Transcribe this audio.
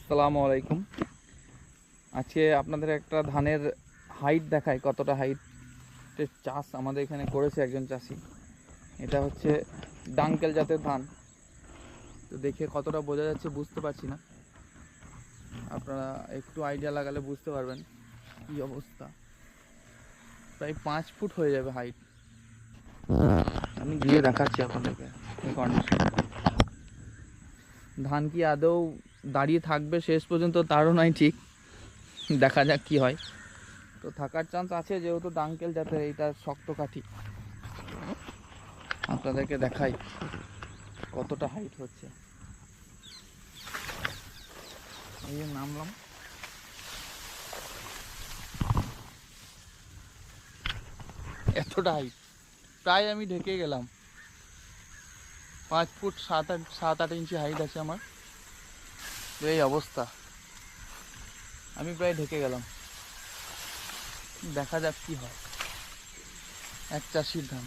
আসসালামু আলাইকুম। আজকে আপনাদের একটা ধানের হাইট দেখায়, কতটা হাইটের চাষ আমাদের এখানে করেছে একজন চাষি। এটা হচ্ছে ডাঙ্কেল জাতের ধান। তো দেখে কতটা বোঝা যাচ্ছে বুঝতে পারছি না, আপনারা একটু আইডিয়া লাগালে বুঝতে পারবেন কি অবস্থা। প্রায় 5 ফুট হয়ে যাবে হাইট। আমি গিয়ে দেখাচ্ছি আপনাদেরকে এই কন্ডিশন। ধান কি আদৌ দাঁড়িয়ে থাকবে শেষ পর্যন্ত তারও নয় ঠিক, দেখা যাক কি হয়। তো থাকার চান্স আছে, যেহেতু ডাঙ্কেল জাতের এইটা শক্ত কাঠি। আপনাদেরকে দেখাই কতটা হাইট হচ্ছে। এই যে নামলাম, এতটা হাইট, প্রায় আমি ঢেকে গেলাম। 5 ফুট 7-8 ইঞ্চি হাইট আছে আমার। তো এই অবস্থা, আমি প্রায় ঢেকে গেলাম। দেখা যাক কি হয়। এক চাষির ধান।